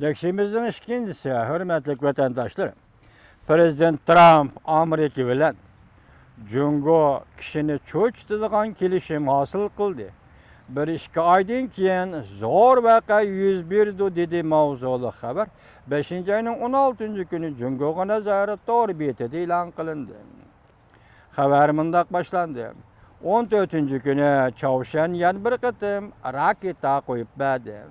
Lekşimizin ikincisi, hürmetli vatandaşlar. Prezident Trump Amerika bilen Jungo kişini çoğuşturduğun kelişim hasıl kıldı. Bir iki aydan keyin zor vaka 101 dedi mavzulu haber. 5. ayının 16. günü Jungo'ga nazaret doğru betidi ilan kılındı. Haber mındak başlandı. 14. günü Çavuşan yan bir kıtım raketa koyup verdi.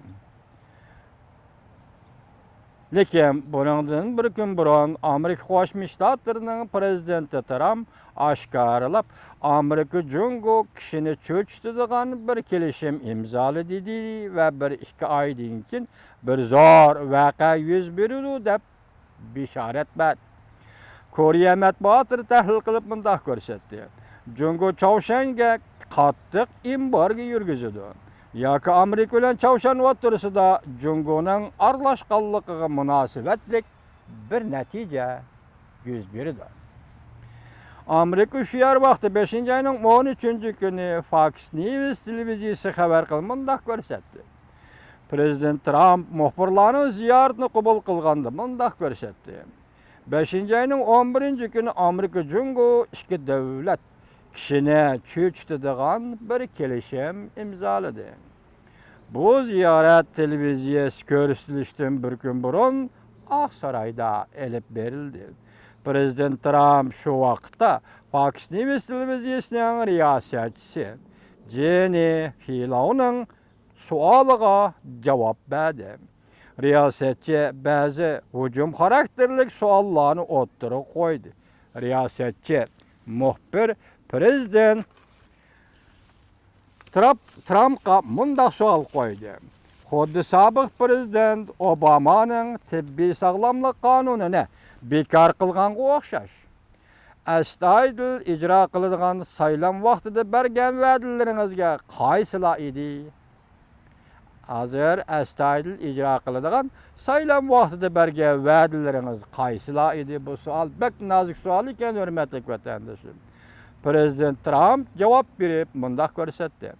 Lekin bundan bir gün burun Amerika Qo'shma Shtatlarining prezidenti Trump oshkoralab Amerika Jungo kishini cho'chitadigan bir kelishim imzoladi dedi va bir ikki oydan keyin bir zo'r voqea yuz berdi deb bishorat berdi. Koreya matbuoti tahlil qilib bunday ko'rsatdi. Jungo Chaushanga qattiq embargo yurgizdi. Yoki Amerika bilan Çavuşan o'rtasida Jungo'ning aralashganligiga munosabatlik bir natija yuz berdi. Amerika shu yer vaqtda 5. ayning 13. kuni Fox News televiziyasi xabar qilmanda ko'rsatdi. Prezident Trump muxbirlarning ziyoratini qabul qilganda bunda ko'rsatdi. 5. ayning 11. kuni Amerika Jungo ikki davlat kishini cho'chitadigan bir kelishim imzoladi. Bu ziyorat televiziyasi ko'rsatilishdan bir kun burun Oqsaroyda elib berildi. Prezident Trump shu vaqtda Fox News televiziyasining riyosatchisi Jenny Hilovning savoliga javob berdi. Riyosatchi ba'zi hujum xarakterli savollarni o'ttirib qo'ydi. Riyosatchi muxbir prezident Trump'a mundaq savol qo'ydi. Xuddi sobiq prezident Obamaning tibbiy sog'lomlik qonunini bekor qilganga o'xshash. Astoydil ijro qiladigan saylam vaqtida bergan va'dalaringizga qaysilar edi? Hozir astoydil ijro qiladigan saylam vaqtida bergan va'dalaringiz qaysilar edi? Bu savol bek nozik savol ekan, hurmatli vatandoshlar. Prezident Trump javob berib mundaq ko'rsatdi.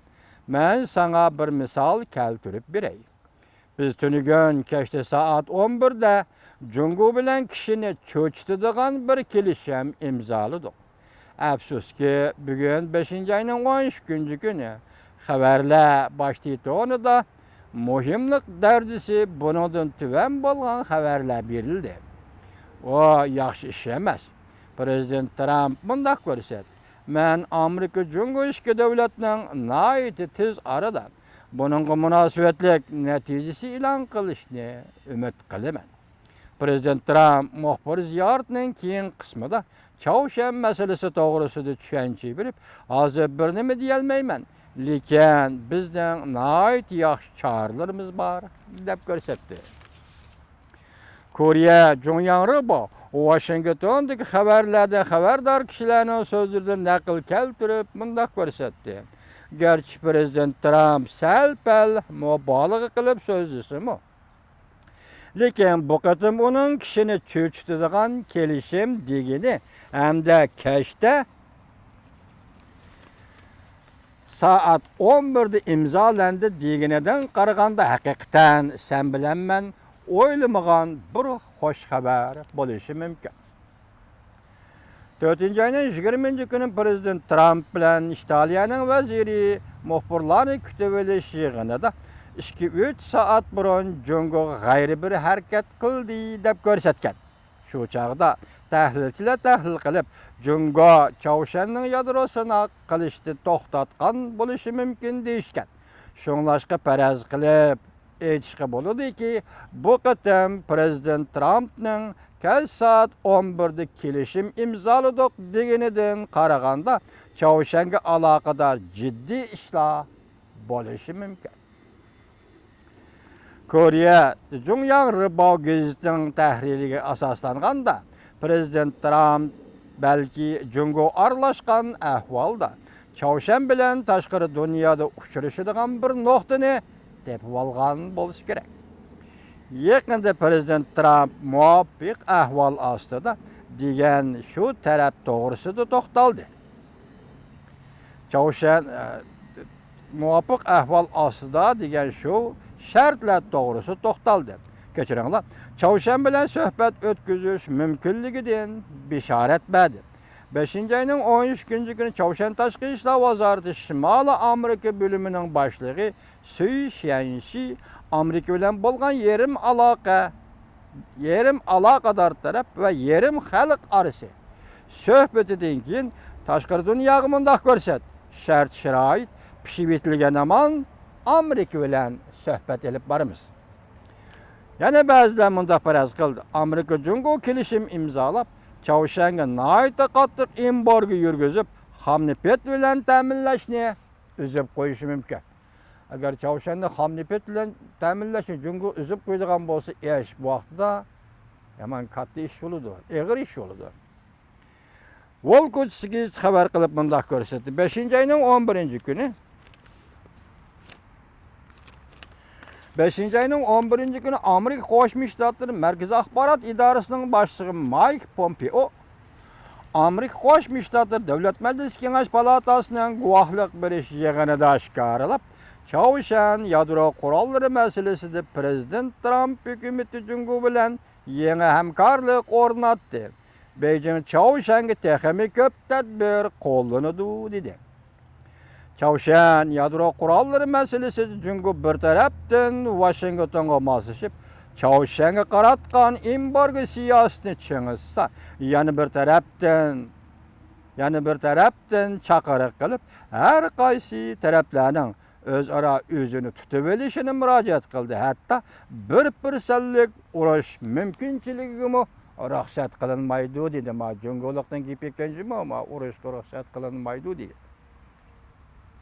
Men sana bir misol keltirib beray. Biz tunigun kechda soat 11da Jungo bilan kishini cho'chitadigan bir kelishim imzoladik. Afsuski, bugun 5. ayning 13. kuni xabarlar boshliqida muhimlik darajasi bundan tuvan bo'lgan xabarlar berildi. O yaxshi ish emas. Prezident Trump mundaq ko'rsatdi. Men Amerika Jungo ikki davlatning nihoyatda tez arada buningga munosabatlik natijasi e'lon qilishni umid qilaman. Prezident Trump muxbir ziyoratining keyin qismida Çavuşan masalasi to'g'risida tushuncha berib, hozir bir nima deya olmayman, lekin bizning nihoyatda yaxshi choralarimiz bor deb ko'rsatdi. Koreya Jongyangribo Washingtondagi xabarlarda xabardor kishilarning so'zlaridan naql keltirib mundaq ko'rsatdi. Garchi prezident Trump sal-pal mubolag'a qilib so'zlasimi, lekin bu qatim uning kishini cho'chitadigan kelishim degani hamda kechda soat 11da imzolandi deganidan qaraganda haqiqatan sen bilan men o'ylamagan bir xo'sh xabar bo'lishi mumkin. 4. ayning 20. kuni prezident Trump bilan Italiyaning vaziri muxbirlarni kutib olish yig'inida 2-3 soat burun Jungo'ga g'ayri bir harakat qildi deb ko'rsatgan. Shu chog'da tahlilchilar tahlil qilib, Jungo Çavuşanning yadrosini qilishni to'xtatgan bo'lishi mumkin deyishgan. Shunglashqa faraz qilib aytishga bo'ladiki, bu qatam prezident Trumpning kech soat 11da kelishim imzoladik deganidan qaraganda Çavuşanga aloqador jiddiy ishlar bo'lishi mumkin. Koreya Jongyangribo gazetining tahririga asoslanganda prezident Trump balki Jungo aralashgan ahvolda Çavuşan bilan tashqari dunyoda uchrashadigan bir nuqtani tepib olgan bo'lishi kerak. Yaqinda prezident Trump muvafiq ahvol ostida degan shu taraf to'g'risida to'xtaldi. Çavuşan muvafiq ahvol ostida degan shu shartlar to'g'risida to'xtaldi. Keçiringlar. Çavuşan bilen söhbet ötküzüş mümkünliginden bişaret berdi. 5-nji aýynyň 13-nji güni Çavuşan Taşky işler wazarty Şimali Amerika bölüminiň başlygy Süy Şianşi Amerika bilen bolgan yerim alaqadar tarap we yerim halk arasy söhbetinden keyin taşqary dünýäge mundak görset. Şert şerait pişip etilgen aman Amerika bilen söhbet elip barymyz. Yana bäziler munda paraz kıldı. Amerika Jungo kilişim imzalap, Çavuşan'a naýta qattyk embargo ýürgizip, hamnipet bilen täminleşni üzüp koýuşy mümkin. Agar Çavuşan'da hamnipet bilen täminleşni Jungo üzüp koýdygan bolsa, eş bu wagtda hemen katty iş boludy, eger iş boludy. Volkoçski habar kılıp mundak görsetdi. 5-nji aýynyň 11-nji güni 5-nji aýynyň 11-nji güni Amerika Goşmuş Ştatlary Merkezi Ahbarat İdarasynyň başlygy Mike Pompeo Amerika Goşmuş Ştatlary Döwlet Meclisi Keňeş Palatasynyň guwahlyk beriş ýygynyda aşkaralap, Çavuşan ýadro kurallary meselesinde Prezident Trump hökümeti Jungo bilen ýeňe hemkarlyk ornatdy. Beijing Çavuşan'a tehemi köp tedbir kollanıdı dedi. Çavuşan ýadro kurallary meselesi Jungo bir tarapdan Washington'a maslaşyp, Çavuşan'a qaratgan embargo siýasatyny çyňyşsa, ýani bir tarapdan çakaryk kılıp, her gaýsy taraplarning özara özüni tutup elişini mürajaat kıldı. Hatta bir sellik uruş mümkinçiligimi ruhsat kılınmaydı dedi. Ma Jungolukdan gipekkenjimi ama uruş ruhsat kılınmaydı dedi.